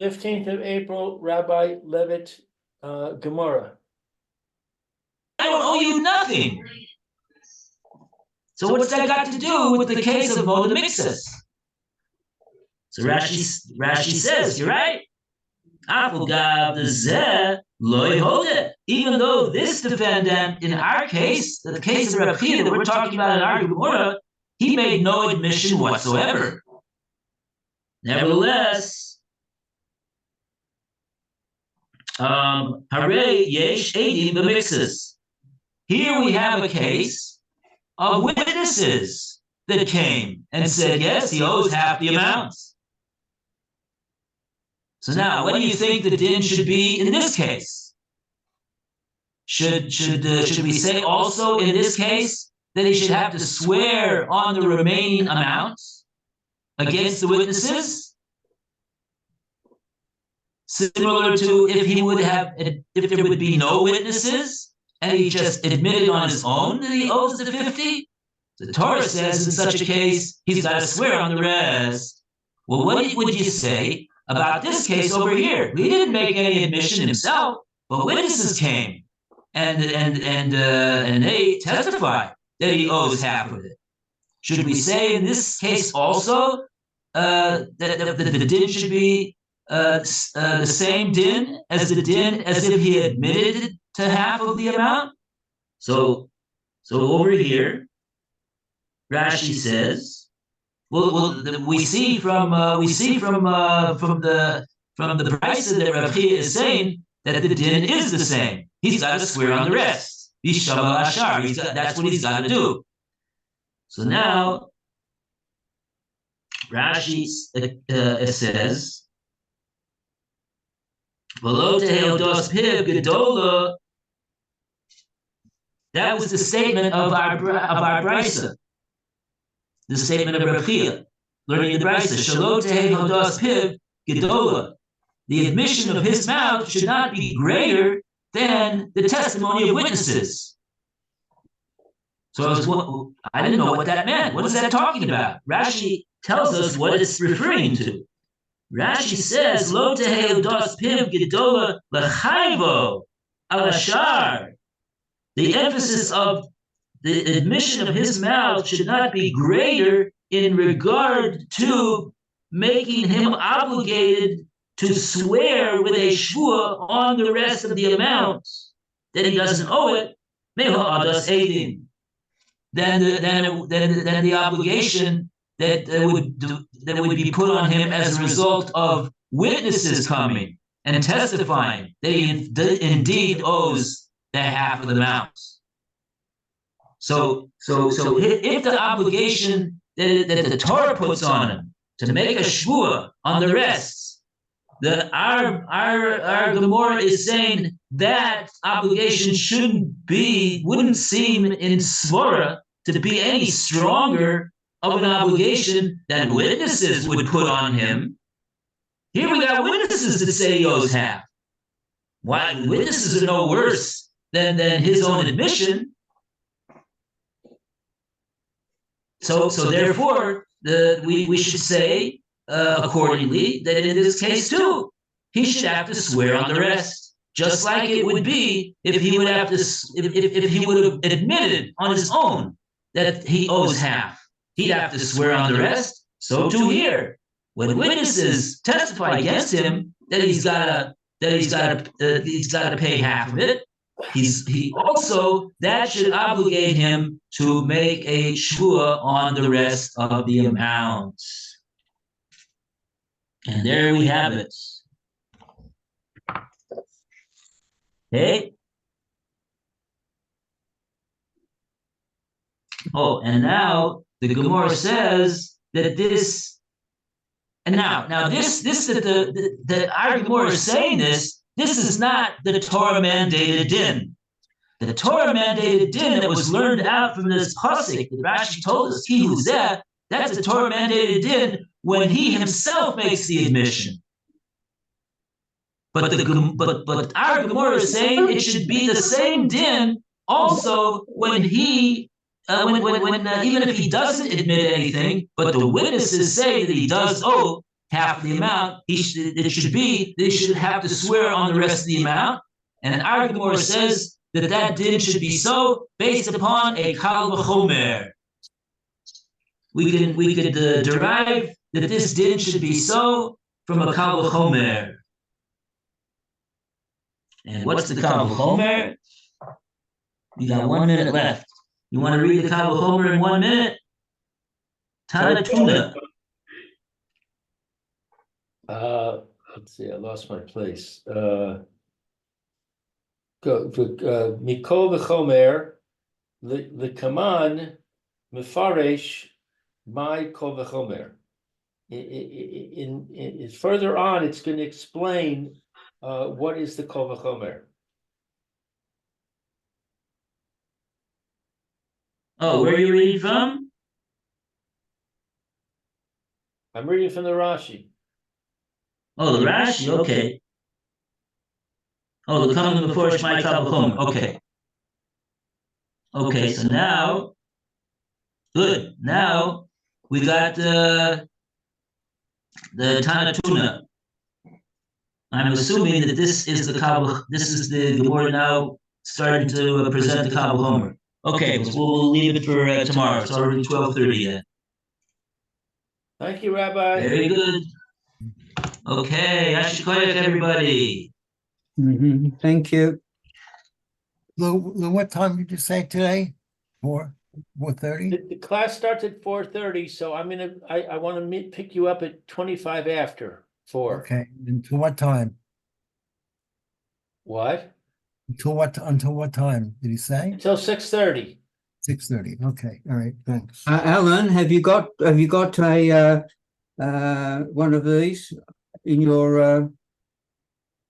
15th of April, Rabbi Levitt, Gemora. I don't owe you nothing. So what's that got to do with the case of Moda Mixus? So Rashi says, you're right. Even though this defendant, in our case, the case of Rav Chia that we're talking about in our Gemora, he made no admission whatsoever. Nevertheless, Hare Yesh Edim B'Mixus. Here we have a case of witnesses that came and said, yes, he owes half the amounts. So now, what do you think the din should be in this case? Should we say also in this case that he should have to swear on the remaining amounts against the witnesses? Similar to if there would be no witnesses and he just admitted on his own that he owes the 50? The Torah says in such a case, he's got to swear on the rest. Well, what would you say about this case over here? He didn't make any admission himself, but witnesses came and they testified that he owes half of it. Should we say in this case also that the din should be the same din as if he admitted to half of the amount? So over here, Rashi says, well, we see from the Brisa that Rav Chia is saying that the din is the same. He's got to swear on the rest. That's what he's got to do. So now Rashi says, that was the statement of our Brisa. The statement of Rav Chia, learning in the Brisa, Shalot tehev hodas piv gedola. The admission of his mouth should not be greater than the testimony of witnesses. So I didn't know what that meant. What is that talking about? Rashi tells us what it's referring to. Rashi says, Lo tehev hodas piv gedola l'chayvo al ashar. The emphasis of the admission of his mouth should not be greater in regard to making him obligated to swear with a shvua on the rest of the amounts that he doesn't owe it. Then the obligation that would be put on him as a result of witnesses coming and testifying that he indeed owes the half of the amounts. So if the obligation that the Torah puts on him to make a shvua on the rest, our Gemora is saying that obligation wouldn't seem in Svara to be any stronger of an obligation than witnesses would put on him. Here we got witnesses that say he owes half. Why? Witnesses are no worse than his own admission. So therefore, we should say accordingly that in this case too, he should have to swear on the rest, just like it would be if he would have admitted on his own that he owes half. He'd have to swear on the rest. So too here, when witnesses testify against him that he's got to pay half of it, he also, that should obligate him to make a shvua on the rest of the amounts. And there we have it. Okay. Oh, and now the Gemara says that this, and now this that our Gemara is saying this is not the Torah mandated din. The Torah mandated din that was learned out from this pasuk that Rashi told us, he who's there, that's the Torah mandated din when he himself makes the admission. But our Gemara is saying it should be the same din also when he even if he doesn't admit anything, but the witnesses say that he does owe half the amount, it should be that he should have to swear on the rest of the amount. And our Gemora says that din should be so based upon a kal v'chomer. We could derive that this din should be so from a kal v'chomer. And what's the kal v'chomer? You got 1 minute left. You want to read the kal v'chomer in 1 minute? Tana tuna. Let's see, I lost my place. Mikol v'chomer, the kaman, mefaresh, my kol v'chomer. In further on, it's going to explain what is the kol v'chomer. Oh, where are you reading from? I'm reading from the Rashi. Oh, the Rashi, okay. Oh, the coming before Shmai Kal V'chomer, okay. Okay, so now, good. Now we got the Tana Tuna. I'm assuming that this is the Gemora now starting to present the Kal V'chomer. Okay, we'll leave it for tomorrow. It's already 12:30 yet. Thank you, Rabbi. Very good. Okay, Ashikoyach, everybody. Thank you. Lou, what time did you say today? 4:30? The class starts at 4:30, so I want to pick you up at 25 after 4. Okay, until what time? What? Until what time did he say? Until 6:30. 6:30. Okay, all right, thanks. Alan, have you got a one of these in your